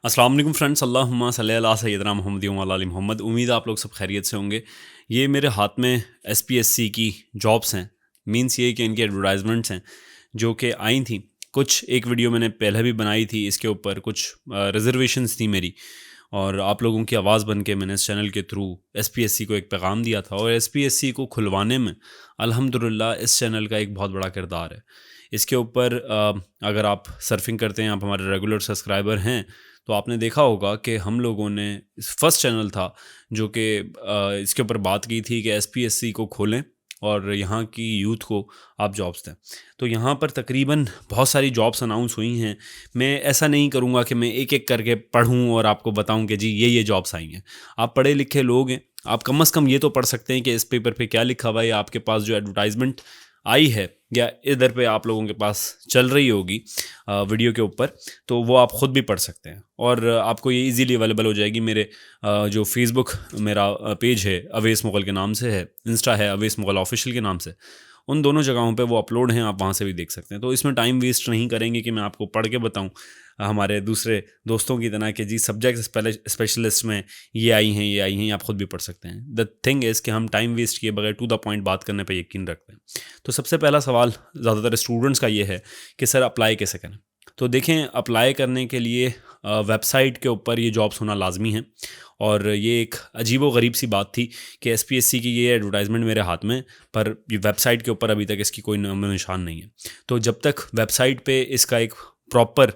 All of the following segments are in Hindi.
अस्सलाम वालेकुम फ्रेंड्स, अल्लाहुम्मा सल्ली अला सय्यदना मुहम्मद व अला आलि मोहम्मद। उम्मीद है आप लोग सब खैरियत से होंगे। ये मेरे हाथ में एसपीएससी की जॉब्स हैं। मींस ये कि इनकी एडवर्टाइजमेंट्स हैं जो कि आई थी। कुछ एक वीडियो मैंने पहले भी बनाई थी इसके ऊपर, कुछ रिजर्वेशंस थी मेरी, और आप लोगों की आवाज़ बन के मैंने इस चैनल के थ्रू एसपीएससी को एक पैगाम दिया था। और एसपीएससी को खुलवाने में अल्हम्दुलिल्लाह इस चैनल का एक बहुत बड़ा किरदार है। इसके ऊपर अगर आप सर्फिंग करते हैं, आप हमारे रेगुलर सब्सक्राइबर हैं, तो आपने देखा होगा कि हम लोगों ने फर्स्ट चैनल था जो कि इसके ऊपर बात की थी कि एसपीएससी को खोलें और यहाँ की यूथ को आप जॉब्स दें। तो यहाँ पर तकरीबन बहुत सारी जॉब्स अनाउंस हुई हैं। मैं ऐसा नहीं करूँगा कि मैं एक एक करके पढ़ूँ और आपको बताऊँ कि जी ये जॉब्स आई हैं। आप पढ़े लिखे लोग हैं, आप कम से कम ये तो पढ़ सकते हैं कि इस पेपर पे क्या लिखा हुआ है, या आपके पास जो एडवर्टाइजमेंट आई है या इधर पे आप लोगों के पास चल रही होगी वीडियो के ऊपर, तो वो आप ख़ुद भी पढ़ सकते हैं। और आपको ये इजीली अवेलेबल हो जाएगी। मेरे जो फेसबुक मेरा पेज है अवैस मुग़ल के नाम से है, इंस्टा है अवैस मुग़ल ऑफिशियल के नाम से, उन दोनों जगहों पे वो अपलोड हैं, आप वहाँ से भी देख सकते हैं। तो इसमें टाइम वेस्ट नहीं करेंगे कि मैं आपको पढ़ के बताऊँ हमारे दूसरे दोस्तों की तरह कि जी सब्जेक्ट स्पेशलिस्ट में ये आई हैं, ये आई हैं, आप ख़ुद भी पढ़ सकते हैं। द थिंग इज़ कि हम टाइम वेस्ट किए बगैर टू द पॉइंट बात करने पे यकीन रखते हैं। तो सबसे पहला सवाल ज़्यादातर स्टूडेंट्स का ये है कि सर अप्लाई कैसे करें? तो देखें, अप्लाई करने के लिए वेबसाइट के ऊपर ये जॉब्स होना लाजमी है। और ये एक अजीबो-गरीब सी बात थी कि एसपीएससी की ये एडवर्टाइजमेंट मेरे हाथ में, पर ये वेबसाइट के ऊपर अभी तक इसकी कोई नामो निशान नहीं है। तो जब तक वेबसाइट पे इसका एक प्रॉपर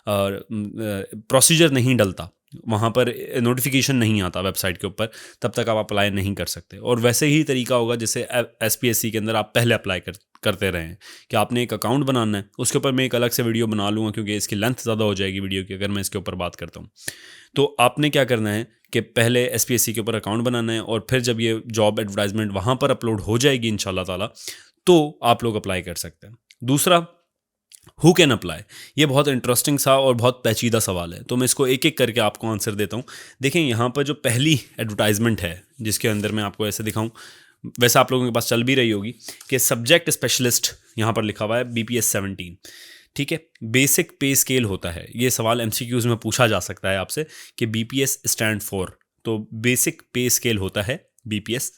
प्रोसीजर नहीं डलता, वहाँ पर नोटिफिकेशन नहीं आता वेबसाइट के ऊपर, तब तक आप अप्लाई नहीं कर सकते। और वैसे ही तरीका होगा जैसे एसपीएससी के अंदर आप पहले अप्लाई करते रहे हैं कि आपने एक अकाउंट बनाना है। उसके ऊपर मैं एक अलग से वीडियो बना लूँगा क्योंकि इसकी लेंथ ज़्यादा हो जाएगी वीडियो की अगर मैं इसके ऊपर बात करता हूँ। तो आपने क्या करना है कि पहले एसपीएससी के ऊपर अकाउंट बनाना है, और फिर जब ये जॉब एडवर्टाइजमेंट वहाँ पर अपलोड हो जाएगी इंशाल्लाह ताला, तो आप लोग अप्लाई कर सकते हैं। दूसरा, हु कैन अप्लाई? ये बहुत इंटरेस्टिंग सा और बहुत पेचीदा सवाल है, तो मैं इसको एक एक करके आपको आंसर देता हूँ। देखें, यहाँ पर जो पहली एडवर्टाइजमेंट है जिसके अंदर मैं आपको ऐसे दिखाऊं, वैसे आप लोगों के पास चल भी रही होगी कि सब्जेक्ट स्पेशलिस्ट यहाँ पर लिखा हुआ है बीपीएस 17। ठीक है, बेसिक पे स्केल होता है। ये सवाल एमसीक्यूज में पूछा जा सकता है आपसे कि बीपीएस स्टैंड फॉर, तो बेसिक पे स्केल होता है बीपीएस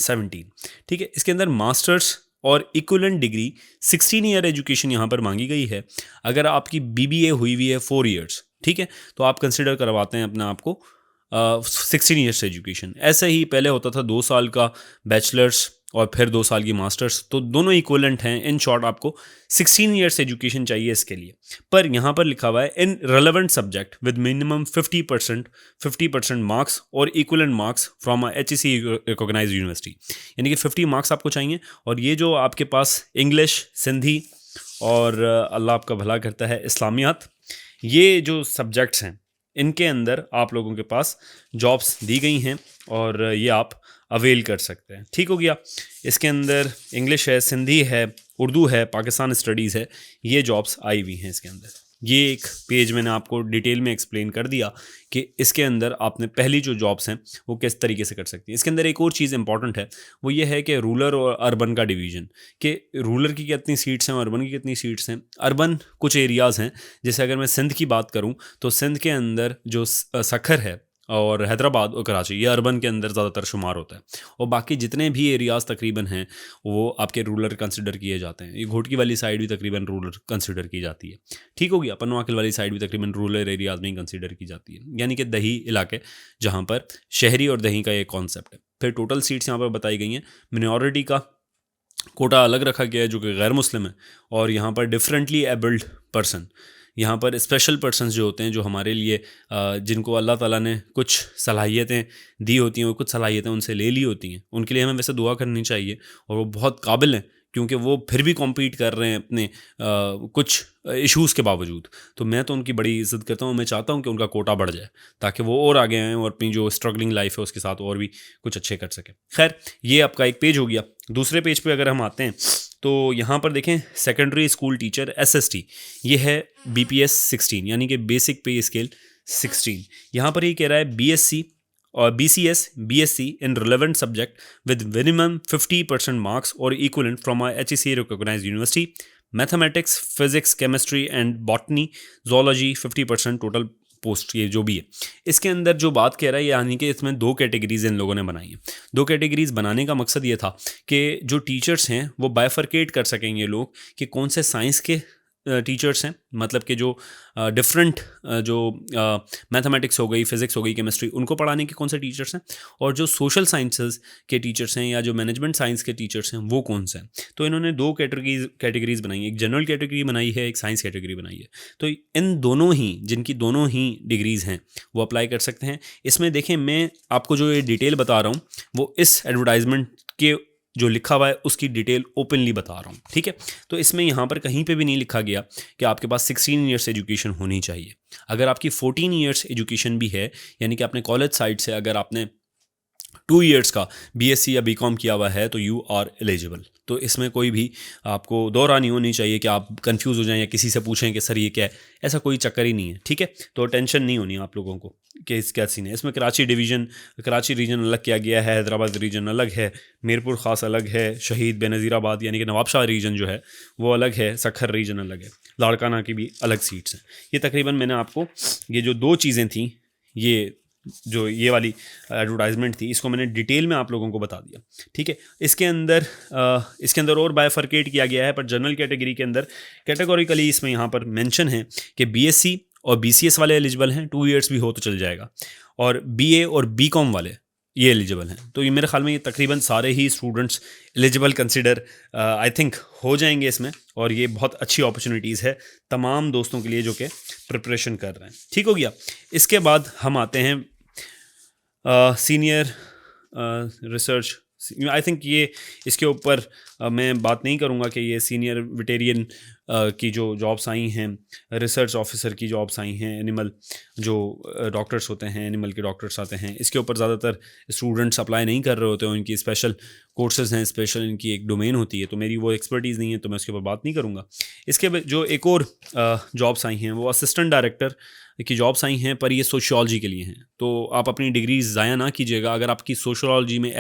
17। ठीक है, इसके अंदर मास्टर्स और इक्विवेलेंट डिग्री 16 ईयर एजुकेशन यहाँ पर मांगी गई है। अगर आपकी बीबीए हुई हुई है 4 ईयर्स, ठीक है, तो आप कंसिडर करवाते हैं अपने आप को 16 ईयर्स एजुकेशन। ऐसे ही पहले होता था 2 साल का बैचलर्स और फिर 2 साल की मास्टर्स, तो दोनों इक्विवेलेंट हैं। इन शॉर्ट आपको 16 ईयर्स एजुकेशन चाहिए इसके लिए। पर यहाँ पर लिखा हुआ है in relevant subject with minimum 50% marks और equivalent marks from HEC recognised university, यानी कि 50 मार्क्स आपको चाहिए। और ये जो आपके पास इंग्लिश, सिंधी और अल्लाह आपका भला करता है इस्लामियात, ये जो सब्जेक्ट्स हैं इनके अंदर आप लोगों के पास जॉब्स दी गई हैं और ये आप अवेल कर सकते हैं। ठीक हो गया। इसके अंदर इंग्लिश है, सिंधी है, उर्दू है, पाकिस्तान स्टडीज़ है, ये जॉब्स आई हुई हैं इसके अंदर। ये एक पेज मैंने आपको डिटेल में एक्सप्लेन कर दिया कि इसके अंदर आपने पहली जो जॉब्स हैं वो किस तरीके से कर सकती हैं। इसके अंदर एक और चीज़ इंपॉर्टेंट है, वो ये है कि रूरल और अर्बन का डिवीज़न, कि रूरल की कितनी सीट्स हैं और अर्बन की कितनी सीट्स हैं। अर्बन कुछ एरियाज़ हैं, जैसे अगर मैं सिंध की बात करूं तो सिंध के अंदर जो सखर है और हैदराबाद और कराची, ये अर्बन के अंदर ज़्यादातर शुमार होता है। और बाकी जितने भी एरियाज़ तकरीबन हैं वो आपके रूरल कंसिडर किए जाते हैं। ये घोटकी वाली साइड भी तकरीबन रूरल कंसिडर की जाती है। ठीक हो गया। पनवाकिल वाली साइड भी तकरीबन रूरल एरियाज़ में ही कंसिडर की जाती है, यानी कि दही इलाके जहाँ पर शहरी और दही का ये कॉन्सेप्ट है। फिर टोटल सीट्स यहाँ पर बताई गई हैं। मिनॉरिटी का कोटा अलग रखा गया है जो कि गैर मुस्लिम है, और यहाँ पर डिफरेंटली एबल्ड पर्सन, यहाँ पर स्पेशल पर्सन्स जो होते हैं, जो हमारे लिए जिनको अल्लाह ताला ने कुछ सलाहियतें दी होती हैं और कुछ सलाहियतें उनसे ले ली होती हैं, उनके लिए हमें वैसे दुआ करनी चाहिए। और वो बहुत काबिल हैं क्योंकि वो फिर भी कॉम्पीट कर रहे हैं अपने कुछ इश्यूज़ के बावजूद। तो मैं तो उनकी बड़ी इज़्ज़त करता हूँ। मैं चाहता हूँ कि उनका कोटा बढ़ जाए ताकि वो और आगे आएँ और अपनी जो स्ट्रगलिंग लाइफ है उसके साथ और भी कुछ अच्छे कर सकें। खैर, ये आपका एक पेज हो गया। दूसरे पेज पे अगर हम आते हैं तो यहाँ पर देखें सेकेंडरी स्कूल टीचर एसएसटी, ये है बीपीएस 16, यानी कि बेसिक पे स्केल 16। यहाँ पर ये कह रहा है बीएससी और BCS BSc in relevant subject with minimum 50% marks और equivalent from a HEC recognised university, mathematics, physics, chemistry and botany, zoology 50% total post ये जो भी है, इसके अंदर जो बात कह रहा है यानी कि इसमें 2 कैटेगरीज इन लोगों ने बनाई है। 2 कैटेगरीज बनाने का मकसद ये था कि जो टीचर्स हैं वो बाइफरकेट कर सकेंगे लोग कि कौन से साइंस के टीचर्स हैं, मतलब कि जो डिफरेंट जो मैथमेटिक्स हो गई, फिज़िक्स हो गई, केमिस्ट्री, उनको पढ़ाने के कौन से टीचर्स हैं, और जो सोशल साइंसेस के टीचर्स हैं या जो मैनेजमेंट साइंस के टीचर्स हैं वो कौन से हैं। तो इन्होंने 2 कैटेगरीज बनाई है, एक जनरल कैटेगरी बनाई है, एक साइंस कैटेगरी बनाई है। तो इन दोनों ही, जिनकी दोनों ही डिग्रीज़ हैं, वो अप्लाई कर सकते हैं। इसमें देखें, मैं आपको जो ये डिटेल बता रहा हूँ वो इस एडवर्टाइजमेंट के जो लिखा हुआ है उसकी डिटेल ओपनली बता रहा हूँ, ठीक है। तो इसमें यहाँ पर कहीं पे भी नहीं लिखा गया कि आपके पास 16 ईयर्स एजुकेशन होनी चाहिए। अगर आपकी 14 ईयर्स एजुकेशन भी है, यानी कि आपने कॉलेज साइड से अगर आपने 2 ईयर्स का बीएससी या बीकॉम किया हुआ है तो यू आर एलिजिबल। तो इसमें कोई भी आपको दौरा नहीं होनी चाहिए कि आप कंफ्यूज हो जाएं या किसी से पूछें कि सर ये क्या है, ऐसा कोई चक्कर ही नहीं है, ठीक है। तो टेंशन नहीं होनी आप लोगों को कि इस क्या सीन है। इसमें कराची रीजन अलग किया गया है, हैदराबाद रीजन अलग है, मीरपुर ख़ास अलग है, शहीद बेनज़ीराबाद यानी कि नवाबशाह रीजन जो है वो अलग है, सखर रीजन अलग है, लाड़काना की भी अलग सीट्स हैं। ये तकरीबन मैंने आपको ये जो 2 चीज़ें थी, ये वाली एडवर्टाइजमेंट थी, इसको मैंने डिटेल में आप लोगों को बता दिया, ठीक है। इसके अंदर और बायफरकेट किया गया है, पर जनरल कैटेगरी के अंदर कैटेगोरिकली इसमें यहाँ पर मेंशन है कि बीएससी और बीसीएस वाले एलिजिबल हैं, 2 ईयर्स भी हो तो चल जाएगा, और बीए और बीकॉम वाले ये एलिजिबल हैं। तो ये मेरे ख्याल में ये तकरीबन सारे ही students eligible consider I think हो जाएंगे इसमें, और ये बहुत अच्छी अपॉर्चुनिटीज़ है तमाम दोस्तों के लिए जो कि प्रिपरेशन कर रहे हैं, ठीक हो गया। इसके बाद हम आते हैं सीनियर रिसर्च, आई थिंक ये इसके ऊपर मैं बात नहीं करूँगा कि ये सीनियर वेटेरियन की जो जॉब्स आई हैं, रिसर्च ऑफिसर की जॉब्स आई हैं, एनिमल जो डॉक्टर्स होते हैं, एनिमल के डॉक्टर्स आते हैं, इसके ऊपर ज़्यादातर स्टूडेंट्स अप्लाई नहीं कर रहे होते हैं, उनकी स्पेशल कोर्सेज़ हैं, स्पेशल इनकी एक डोमेन होती है, तो मेरी वो एक्सपर्टीज़ नहीं है, तो मैं उसके ऊपर बात नहीं करूँगा। इसके जो एक और जॉब्स आई हैं वो असिस्टेंट डायरेक्टर की जॉब्स आई हैं, पर ये सोशियोलॉजी के लिए हैं। तो आप अपनी डिग्री ज़ाया ना कीजिएगा अगर आपकी सोशियोलॉजी में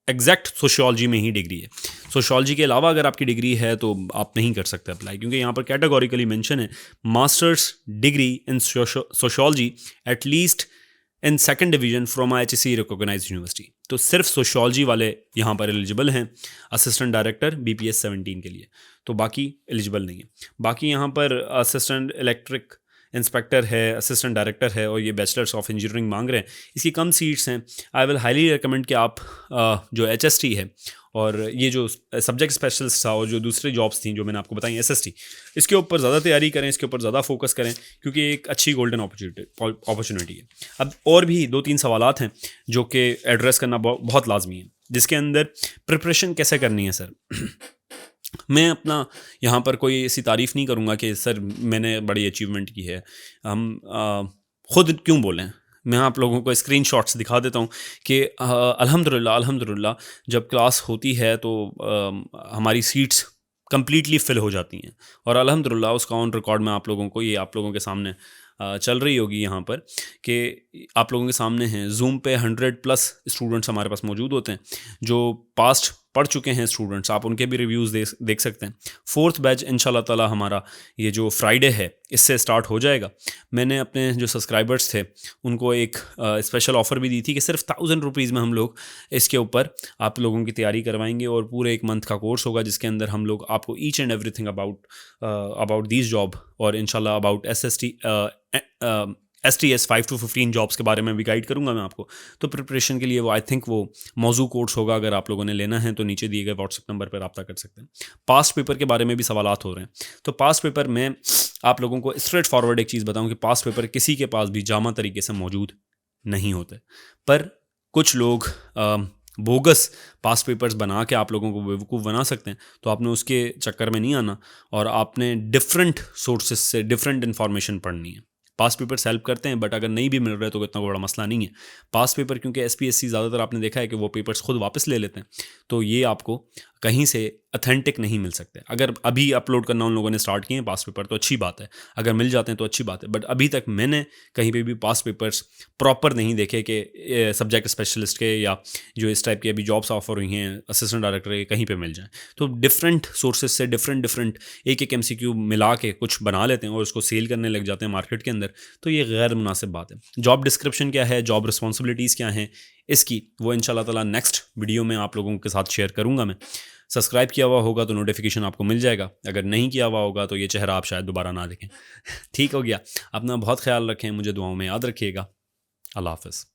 एग्जैक्ट सोशियोलॉजी में ही डिग्री है। सोशियोलॉजी के अलावा अगर आपकी डिग्री है तो आप नहीं कर सकते अप्लाई, क्योंकि यहाँ पर कैटेगोरिकली मेंशन है masters degree in sociology at least in 2nd division from HSC recognised university. तो सिर्फ सोशियोलॉजी वाले यहाँ पर एलिजिबल हैं असिस्टेंट डायरेक्टर BPS 17 के लिए, तो बाकी एलिजिबल नहीं है। बाकी यहाँ पर असिस्टेंट इलेक्ट्रिक इंस्पेक्टर है, असिस्टेंट डायरेक्टर है, और ये बैचलर्स ऑफ इंजीनियरिंग मांग रहे हैं। इसकी कम सीट्स हैं। आई विल हाईली रिकमेंड कि आप जो HST है और ये जो सब्जेक्ट स्पेशलिस्ट था और जो दूसरी जॉब्स थी जो मैंने आपको बताई SST, इसके ऊपर ज़्यादा तैयारी करें, इसके ऊपर ज़्यादा फोकस करें, क्योंकि एक अच्छी गोल्डन अपॉर्चुनिटी है। अब और भी 2-3 सवालात हैं जो कि एड्रेस करना बहुत लाजमी है, जिसके अंदर प्रिपरेशन कैसे करनी है सर। मैं अपना यहाँ पर कोई ऐसी तारीफ़ नहीं करूँगा कि सर मैंने बड़ी अचीवमेंट की है, हम ख़ुद क्यों बोलें। मैं आप लोगों को स्क्रीनशॉट्स दिखा देता हूँ कि अल्हम्दुलिल्लाह जब क्लास होती है तो हमारी सीट्स कम्प्लीटली फिल हो जाती हैं, और अल्हम्दुलिल्लाह उसका ऑन रिकॉर्ड में आप लोगों को ये आप लोगों के सामने चल रही होगी यहाँ पर कि आप लोगों के सामने हैं। जूम पे 100+ स्टूडेंट्स हमारे पास मौजूद होते हैं जो पास्ट पढ़ चुके हैं स्टूडेंट्स, आप उनके भी रिव्यूज़ देख सकते हैं। 4th बैच इंशाल्लाह ताला हमारा ये जो फ्राइडे है इससे स्टार्ट हो जाएगा। मैंने अपने जो सब्सक्राइबर्स थे उनको एक स्पेशल ऑफ़र भी दी थी कि सिर्फ 1000 रुपीज़ में हम लोग इसके ऊपर आप लोगों की तैयारी करवाएंगे, और पूरे 1 मंथ का कोर्स होगा जिसके अंदर हम लोग आपको each and everything about this job और इंशाल्लाह अबाउट STS 5 to 15 जॉब्स के बारे में भी गाइड करूंगा मैं आपको। तो प्रिपरेशन के लिए वो आई थिंक वो मौजू कोर्स होगा। अगर आप लोगों ने लेना है तो नीचे दिए गए व्हाट्सएप नंबर पर रब्ता कर सकते हैं। पास्ट पेपर के बारे में भी सवालात हो रहे हैं, तो पास्ट पेपर में आप लोगों को स्ट्रेट फॉरवर्ड एक चीज़ बताऊं कि पास्ट पेपर किसी के पास भी जामा तरीके से मौजूद नहीं होते, पर कुछ लोग बोगस पास्ट पेपर्स बना के आप लोगों को बेवकूफ़ बना सकते हैं। तो आपने उसके चक्कर में नहीं आना, और आपने डिफरेंट सोर्सेज से डिफरेंट इन्फॉर्मेशन पढ़नी है। पास्ट पेपर्स हेल्प करते हैं, बट अगर नहीं भी मिल रहे तो इतना बड़ा मसला नहीं है। पास्ट पेपर क्योंकि SPSC ज़्यादातर आपने देखा है कि वो पेपर्स खुद वापस ले लेते हैं, तो ये आपको कहीं से अथेंटिक नहीं मिल सकते। अगर अभी अपलोड करना उन लोगों ने स्टार्ट किए हैं पास्ट पेपर तो अच्छी बात है, अगर मिल जाते हैं तो अच्छी बात है, बट अभी तक मैंने कहीं पे भी पास्ट पेपर्स प्रॉपर नहीं देखे कि सब्जेक्ट स्पेशलिस्ट के या जो इस टाइप की अभी जॉब्स ऑफर हुई हैं असिस्टेंट डायरेक्टर के कहीं पे मिल जाएं। तो डिफरेंट सोर्सेज से डिफरेंट एक एक MCQ मिला के कुछ बना लेते हैं और उसको सेल करने लग जाते हैं मार्केट के अंदर, तो ये गैर मुनासिब बात है। जॉब डिस्क्रिप्शन क्या है, जॉब रिस्पॉन्सिबिलिटीज़ क्या हैं इसकी, वो इंशाल्लाह ताला नेक्स्ट वीडियो में आप लोगों के साथ शेयर करूंगा मैं। सब्सक्राइब किया हुआ होगा तो नोटिफिकेशन आपको मिल जाएगा, अगर नहीं किया हुआ होगा तो ये चेहरा आप शायद दोबारा ना देखें। ठीक हो गया, अपना बहुत ख्याल रखें, मुझे दुआओं में याद रखिएगा। अल्लाह हाफ़िज़।